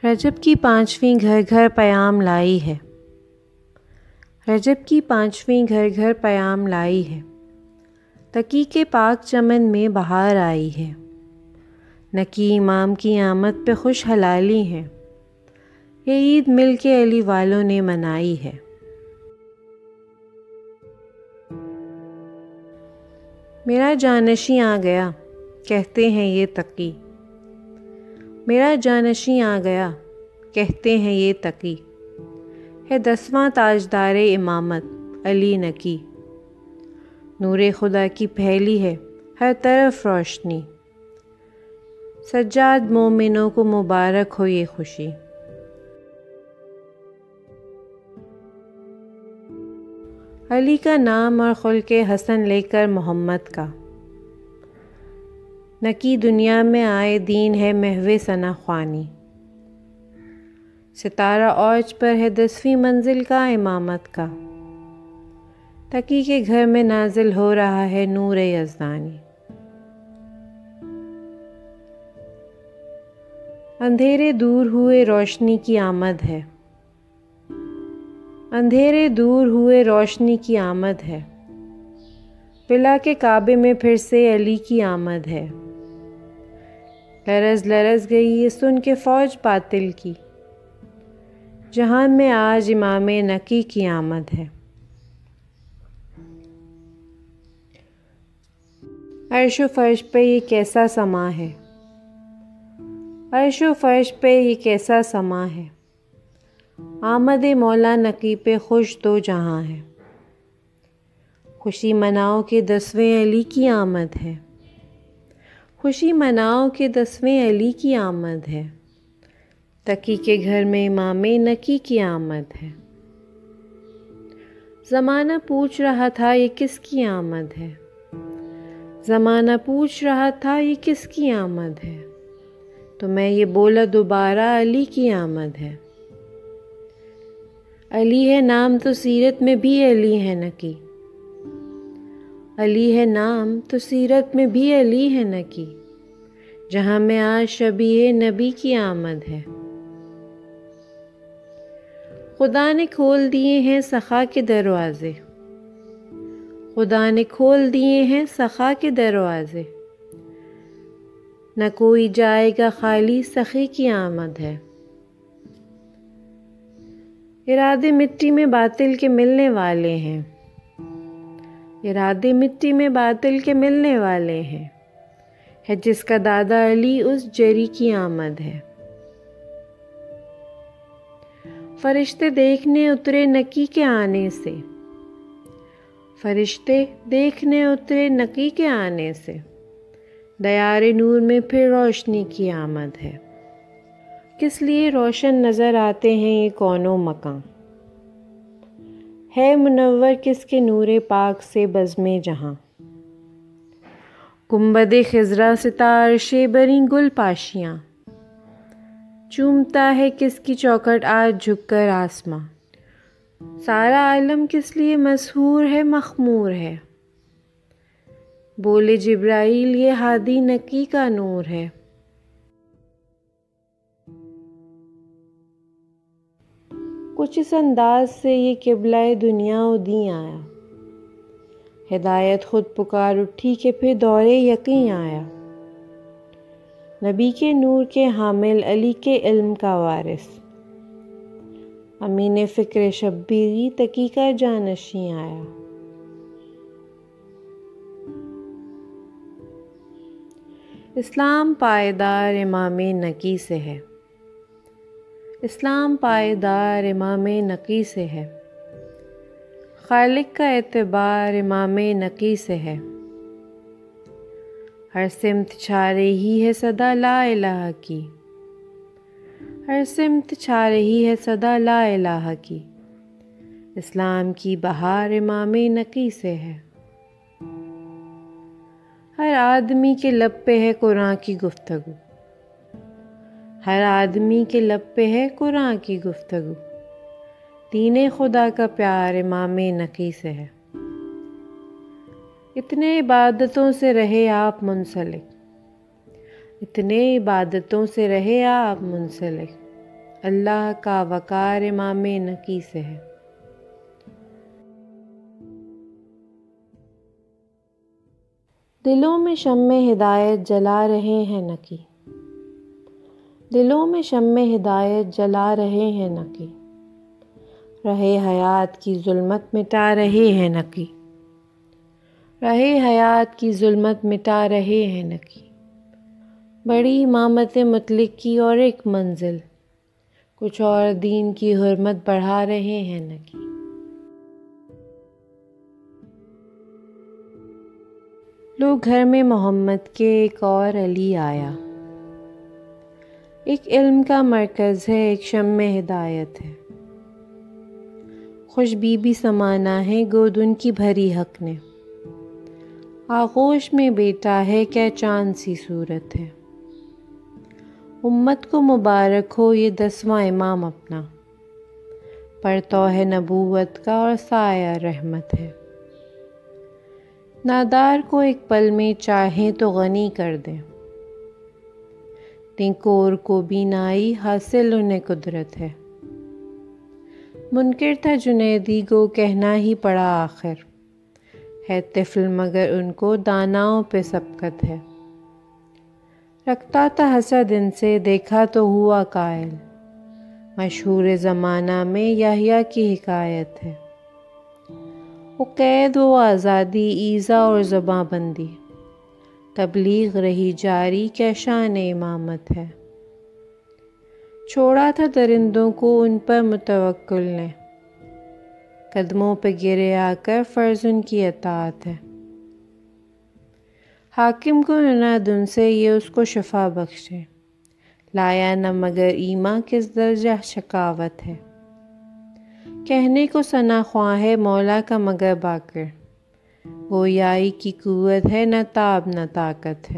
رجب کی پانچویں گھر گھر پیام لائی ہے۔ رجب کی پانچویں گھر گھر پیام لائی ہے، تقی کے پاک چمن میں بہار آئی ہے۔ نکی امام کی آمد پہ خوش حلالی ہے، یہ عید مل کے علی والوں نے منائی ہے۔ میرا جانشیں آ گیا کہتے ہیں یہ تقی، میرا جانشیں آ گیا کہتے ہیں یہ تقی، ہے 10واں تاجدار امامت علی نکی۔ نور خدا کی پھیلی ہے ہر طرف روشنی، سجاد مومنوں کو مبارک ہو یہ خوشی۔ علی کا نام اور خلق حسن لے کر محمد کا، نکی دنیا میں آئے دین ہے محو ثنا خوانی۔ ستارہ اوج پر ہے 10ویں منزل کا امامت کا، تقی کے گھر میں نازل ہو رہا ہے نور یزدانی۔ اندھیرے دور ہوئے روشنی کی آمد ہے، اندھیرے دور ہوئے روشنی کی آمد ہے، بلا کے کعبے میں پھر سے علی کی آمد ہے۔ لرز لرز گئی یہ سن کے فوج باطل کی، جہان میں آج امام نکی کی آمد ہے۔ عرش و فرش پہ یہ کیسا سما ہے، عرش و فرش پہ یہ کیسا سما ہے، آمد مولا نکی پہ خوش دو جہاں ہے۔ خوشی مناؤ کہ 10ویں علی کی آمد ہے، خوشی مناؤ کہ 10ویں علی کی آمد ہے، تقی کے گھر میں امام نکی کی آمد ہے۔ زمانہ پوچھ رہا تھا یہ کس کی آمد ہے، زمانہ پوچھ رہا تھا یہ کس کی آمد ہے، تو میں یہ بولا دوبارہ علی کی آمد ہے۔ علی ہے نام تو سیرت میں بھی علی ہے نکی، علی ہے نام تو سیرت میں بھی علی ہے نکی، جہاں میں آج شبیہ نبی کی آمد ہے۔ خدا نے کھول دیے ہیں سخا کے دروازے، خدا نے کھول دیے ہیں سخا کے دروازے، نہ کوئی جائے گا خالی سخی کی آمد ہے۔ ارادے مٹی میں باطل کے ملنے والے ہیں، ارادے مٹی میں باطل کے ملنے والے ہیں، ہے جس کا دادا علی اس جری کی آمد ہے۔ فرشتے دیکھنے اترے نکی کے آنے سے، فرشتے دیکھنے اترے نکی کے آنے سے، دیار نور میں پھر روشنی کی آمد ہے۔ کس لیے روشن نظر آتے ہیں یہ کونوں مکان، ہے منور کس کے نور پاک سے بزم جہاں۔ گنبد خضرا ستار شیبریں گل پاشیاں، چومتا ہے کس کی چوکھٹ آج جھک کر آسماں۔ سارا عالم کس لیے مسحور ہے مخمور ہے، بولے جبرائیل یہ ہادی نکی کا نور ہے۔ کچھ اس انداز سے یہ قبلہ دنیا و دین آیا، ہدایت خود پکار اٹھی کہ پھر دور یقین آیا۔ نبی کے نور کے حامل علی کے علم کا وارث، امین فکر شبیری تقی کا جانشیں آیا۔ اسلام پائیدار امام نکی سے ہے، اسلام پائیدار امام نکی سے ہے، خالق کا اعتبار امام نکی سے ہے۔ ہر سمت چھا رہی ہے صدا لا الہ کی، ہر سمت چھا رہی ہے صدا لا الہ کی، اسلام کی بہار امام نکی سے ہے۔ ہر آدمی کے لب پہ ہے قرآن کی گفتگو، ہر آدمی کے لب پہ ہے قرآن کی گفتگو، دین خدا کا پیار امام نکی سے ہے۔ اتنے عبادتوں سے رہے آپ منسلک، اتنے عبادتوں سے رہے آپ منسلک، اللہ کا وقار امام نقی سے ہے۔ دلوں میں شمع ہدایت جلا رہے ہیں نقی، دلوں میں شمع ہدایت جلا رہے ہیں نقی، رہے حیات کی ظلمت مٹا رہے ہیں نقی، رہے حیات کی ظلمت مٹا رہے ہیں نقی۔ بڑی امامت مطلق کی اور ایک منزل، کچھ اور دین کی حرمت بڑھا رہے ہیں نقی۔ لو گھر میں محمد کے ایک اور علی آیا، ایک علم کا مرکز ہے، ایک شمع ہدایت ہے، خوش بی بی سمانا ہے گود ان کی بھری حق نے، آغوش میں بیٹا ہے کیا چاند سی صورت ہے، امت کو مبارک ہو یہ 10واں امام اپنا، پرتو ہے نبوت کا اور سایہ رحمت ہے، نادار کو ایک پل میں چاہیں تو غنی کر دیں، تینکور کو بینائی حاصل انہیں قدرت ہے، منکر تھا جنیدی کو کہنا ہی پڑا آخر، ہے طفل مگر ان کو داناؤں پہ سبقت ہے، رکھتا تھا حسد ان سے دیکھا تو ہوا قائل، مشہور زمانہ میں یحییٰ کی حکایت ہے، وہ قید و آزادی ایذا اور زباں بندی، تبلیغ رہی جاری کیا شان امامت ہے، چھوڑا تھا درندوں کو ان پر متوکل نے، قدموں پہ گرے آ کر فرض ان کی اطاعت ہے، حاکم کو عناد ان سے یہ اس کو شفا بخشے، لایا نہ مگر ایماں کس درجہ شقاوت ہے، کہنے کو ثنا خواں ہے مولا کا مگر باقر، گویائی کی قوت ہے نہ تاب نہ طاقت ہے۔